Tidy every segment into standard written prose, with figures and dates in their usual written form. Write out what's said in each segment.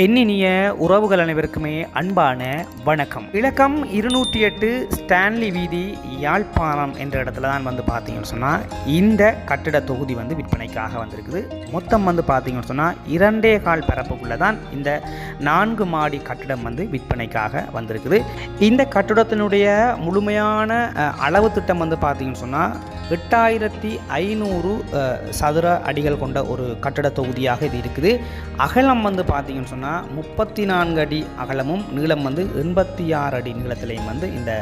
எண்ணினிய உறவுகள் அனைவருக்குமே அன்பான வணக்கம். இலக்கம் 208 ஸ்டான்லி வீதி, யாழ்ப்பாணம் என்ற இடத்துல தான் பார்த்தீங்கன்னு சொன்னால் இந்த கட்டிட தொகுதி விற்பனைக்காக வந்திருக்குது. மொத்தம் பார்த்தீங்கன்னு சொன்னால் 2.25 பரப்புக்குள்ளே தான் இந்த 4 மாடி கட்டிடம் விற்பனைக்காக வந்திருக்குது. இந்த கட்டிடத்தினுடைய முழுமையான அளவு திட்டம் பார்த்தீங்கன்னு சொன்னால் 8500 சதுர அடிகள் கொண்ட ஒரு கட்டிட தொகுதியாக இது இருக்குது. அகலம் பார்த்தீங்கன்னு சொன்னால் 34 அடி அகலமும் நீளம் 86 அடி நீளத்திலையும் இந்த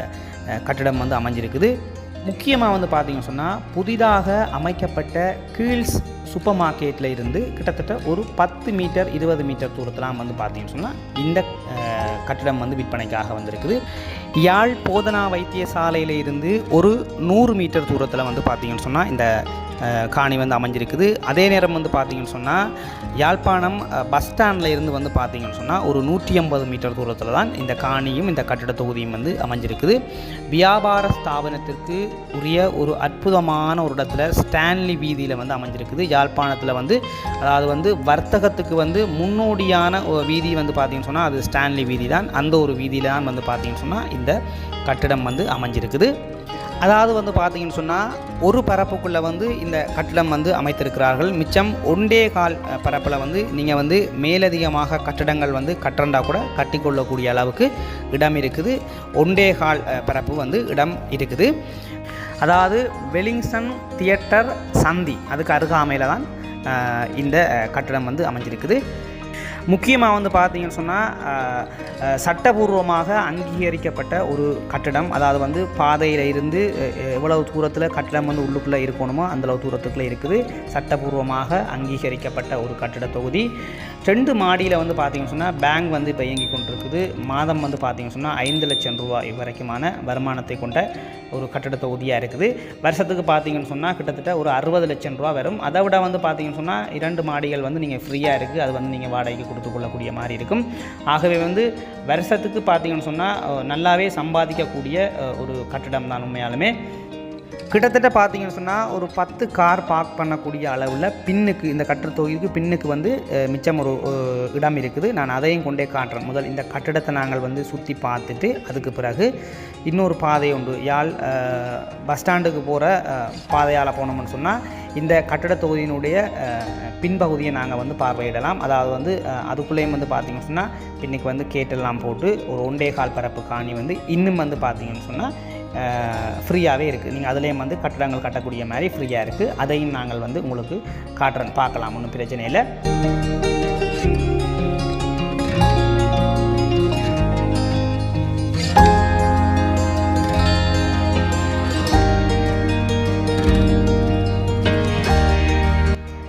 கட்டிடம் அமைஞ்சிருக்குது. முக்கியமாக பார்த்தீங்கன்னு சொன்னால் புதிதாக அமைக்கப்பட்ட கீழ்ஸ் சூப்பர் மார்க்கெட்டில் இருந்து கிட்டத்தட்ட ஒரு 10 மீட்டர் 20 மீட்டர் தூரத்தில் பார்த்தீங்கன்னு சொன்னால் இந்த கட்டிடம் விற்பனைக்காக வந்திருக்குது. யாழ் போதனா வைத்தியசாலையில் இருந்து ஒரு 100 மீட்டர் தூரத்தில் பார்த்தீங்கன்னு சொன்னால் இந்த காணி அமைஞ்சிருக்குது. அதே நேரம் பார்த்தீங்கன்னு சொன்னால் யாழ்ப்பாணம் பஸ் ஸ்டாண்டில் இருந்து பார்த்தீங்கன்னு சொன்னால் ஒரு 150 மீட்டர் தூரத்தில் தான் இந்த காணியும் இந்த கட்டிட தொகுதியும் அமைஞ்சிருக்குது. வியாபார ஸ்தாபனத்திற்கு உரிய ஒரு அற்புதமான ஒரு இடத்துல ஸ்டான்லி வீதியில் அமைஞ்சிருக்குது. யாழ்ப்பாணத்தில் அதாவது வர்த்தகத்துக்கு முன்னோடியான வீதி பார்த்தீங்கன்னு சொன்னால் அது ஸ்டான்லி வீதி தான். அந்த ஒரு வீதியில் தான் பார்த்தீங்கன்னு சொன்னால் இந்த கட்டிடம் அமைஞ்சிருக்குது. அதாவது பார்த்தீங்கன்னு சொன்னால் ஒரு பரப்புக்குள்ளே இந்த கட்டிடம் அமைத்திருக்கிறார்கள். மிச்சம் 1.25 பரப்பில் நீங்கள் மேலதிகமாக கட்டிடங்கள் கட்டண்டா கூட கட்டிக்கொள்ளக்கூடிய அளவுக்கு இடம் இருக்குது. 1.25 பரப்பு இடம் இருக்குது. அதாவது வெலிங்டன் தியேட்டர் சந்தி அதுக்கு அருகாமையில் தான் இந்த கட்டிடம் அமைஞ்சிருக்குது. முக்கியமாக பார்த்தீங்கன்னு சொன்னால் சட்டபூர்வமாக அங்கீகரிக்கப்பட்ட ஒரு கட்டிடம். அதாவது பாதையில் இருந்து எவ்வளவு தூரத்தில் கட்டிடம் உள்ளுக்குள்ளே இருக்கணுமோ அந்தளவு தூரத்துக்குள்ளே இருக்குது. சட்டபூர்வமாக அங்கீகரிக்கப்பட்ட ஒரு கட்டிட தொகுதி. 2 மாடியில் பார்த்தீங்கன்னு சொன்னால் பேங்க் இப்போ இயங்கி கொண்டிருக்குது. மாதம் பார்த்தீங்கன்னு சொன்னால் 5 லட்சம் ரூபாய் வரைக்குமான வருமானத்தை கொண்ட ஒரு கட்டிட தொகுதியாக இருக்குது. வருஷத்துக்கு பார்த்தீங்கன்னு சொன்னால் கிட்டத்தட்ட ஒரு 60 லட்சம் ரூபா வரும். அதை விட பார்த்தீங்கன்னு சொன்னால் 2 மாடிகள் நீங்கள் ஃப்ரீயாக இருக்குது. அது நீங்கள் வாடகைக்கு கொடுத்து கொள்ளக்கூடிய மாதிரி இருக்கும். ஆகவே வருஷத்துக்கு பார்த்தீங்கன்னு சொன்னால் நல்லாவே சம்பாதிக்கக்கூடிய ஒரு கட்டிடம் தான். உண்மையாலுமே கிட்டத்தட்ட பார்த்தீங்கன்னு சொன்னால் ஒரு 10 கார் பார்க் பண்ணக்கூடிய அளவில் பின்னுக்கு இந்த கட்டிட தொகுதிக்கு பின்னுக்கு மிச்சம் ஒரு இடம் இருக்குது. நான் அதையும் கொண்டே காட்டுறேன். முதல் இந்த கட்டிடத்தை நாங்கள் சுற்றி பார்த்துட்டு அதுக்கு பிறகு இன்னொரு பாதை உண்டு. யாழ் பஸ் ஸ்டாண்டுக்கு போகிற பாதையால் போனோம்னு சொன்னால் இந்த கட்டிட தொகுதியினுடைய பின்பகுதியை நாங்கள் பார்வையிடலாம். அதாவது அதுக்குள்ளேயும் பார்த்தீங்கன்னு சொன்னால் பின்னுக்கு கேட்டெல்லாம் போட்டு ஒரு 1.25 பரப்பு காணி இன்னும் பார்த்தீங்கன்னு சொன்னால் ஃப்ரீயாகவே இருக்குது. நீங்கள் அதுலேயும் கட்டடங்கள் கட்டக்கூடிய மாதிரி ஃப்ரீயாக இருக்குது. அதையும் நாங்கள் உங்களுக்கு காட்டுறேன், பார்க்கலாம், ஒன்றும் பிரச்சனை இல்லை.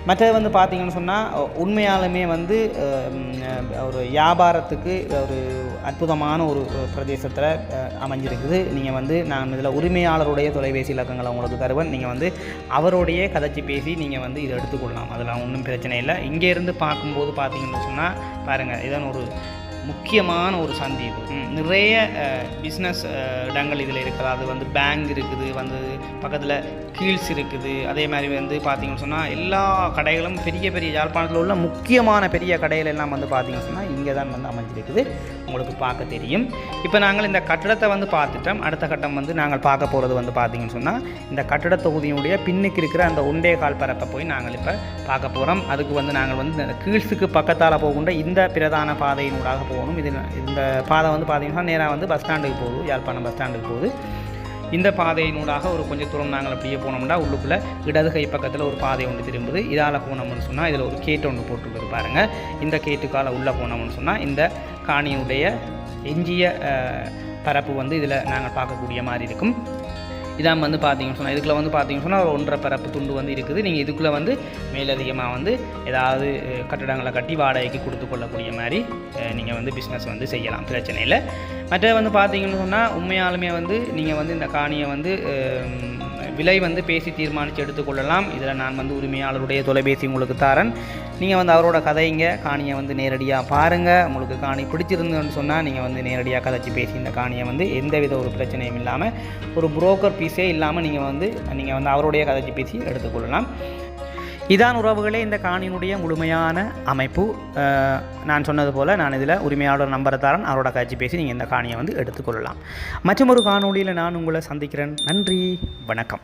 மற்றது பார்த்தீங்கன்னு சொன்னால் உண்மையாலுமே ஒரு வியாபாரத்துக்கு ஒரு அற்புதமான ஒரு பிரதேசத்தில் அமைஞ்சிருக்குது. நீங்கள் நான் இதில் உரிமையாளருடைய தொலைபேசி இலக்கங்களை உங்களுக்கு தருவேன். நீங்கள் அவருடைய கதைச்சி பேசி நீங்கள் இதை எடுத்துக்கொள்ளலாம். அதெல்லாம் ஒன்றும் பிரச்சனை இல்லை. இங்கேருந்து பார்க்கும்போது பார்த்தீங்கன்னு சொன்னால் பாருங்கள், இதான் ஒரு முக்கியமான ஒரு சந்தி. இது நிறைய பிஸ்னஸ் இடங்கள் இதில் இருக்குது. அது பேங்க் இருக்குது, பக்கத்தில் கீழ்ஸ் இருக்குது. அதே மாதிரி பார்த்தீங்கன்னு சொன்னால் எல்லா கடைகளும் பெரிய பெரிய யாழ்ப்பாணத்தில் உள்ள முக்கியமான பெரிய கடைகள் எல்லாம் பார்த்தீங்கன்னு சொன்னால் இங்கே தான் அமைஞ்சிருக்குது. உங்களுக்கு பார்க்க தெரியும். இப்போ நாங்கள் இந்த கட்டிடத்தை பார்த்துட்டோம். அடுத்த கட்டம் நாங்கள் பார்க்க போகிறது பார்த்தீங்கன்னு சொன்னால் இந்த கட்டிட தொகுதியினுடைய பின்னுக்கு இருக்கிற அந்த 1.25 பரப்பை போய் நாங்கள் இப்போ பார்க்க போகிறோம். அதுக்கு நாங்கள் இந்த கீழ்ஸுக்கு பக்கத்தால் போகின்ற இந்த பிரதான பாதையினூடாக போகணும். இந்த பாதை பார்த்தீங்கன்னா நேராக பஸ் ஸ்டாண்டுக்கு போகுது, யாழ்ப்பாணம் பஸ் ஸ்டாண்டுக்கு போகுது. இந்த பாதையினூடாக ஒரு கொஞ்சம் தூரம் நாங்கள் அப்படியே போனோம்னா உள்ளுக்குள்ளே இடது கை பக்கத்தில் ஒரு பாதை ஒன்று திரும்புது. இதால் போனோம்னு சொன்னால் இதில் ஒரு கேட்டு ஒன்று போட்டுருக்குது பாருங்கள். இந்த கேட்டுக்கால உள்ளே போனோம்னு சொன்னால் இந்த காணியுடைய எஞ்சிய பரப்பு இதில் நாங்கள் பார்க்கக்கூடிய மாதிரி இருக்கும். இதான் பார்த்தீங்கன்னு சொன்னால் இதுக்குள்ளே பார்த்தீங்கன்னு சொன்னால் ஒரு 1.5 பரப்பு துண்டு இருக்குது. நீங்கள் இதுக்குள்ளே மேலதிகமாக ஏதாவது கட்டிடங்களை கட்டி வாடகைக்கு கொடுத்து கொள்ளக்கூடிய மாதிரி நீங்கள் பிஸ்னஸ் செய்யலாம், பிரச்சனை இல்லை. மற்ற பார்த்தீங்கன்னு சொன்னால் உண்மையாலுமே நீங்கள் இந்த காணியை விலை பேசி தீர்மானித்து எடுத்துக்கொள்ளலாம். இதில் நான் உரிமையாளருடைய தொலைபேசி உங்களுக்கு தரேன். நீங்கள் அவரோட கதைங்க காணியை நேரடியாக பாருங்கள். உங்களுக்கு காணி பிடிச்சிருந்துன்னு சொன்னால் நீங்கள் நேரடியாக கதைச்சி பேசி இந்த காணியை எந்தவித ஒரு பிரச்சனையும் இல்லாமல் ஒரு புரோக்கர் பீஸே இல்லாமல் நீங்கள் அவருடைய கதைச்சி பேசி எடுத்துக்கொள்ளலாம். இதான் உறவுகளே இந்த காணியினுடைய முழுமையான அமைப்பு. நான் சொன்னது போல் நான் இதில் உரிமையாளர் நம்பரை தரேன், அவரோட காட்சி பேசி நீங்கள் இந்த காணியை வந்து எடுத்துக்கொள்ளலாம். மற்றும் ஒரு காணொளியில் நான் உங்களை சந்திக்கிறேன். நன்றி, வணக்கம்.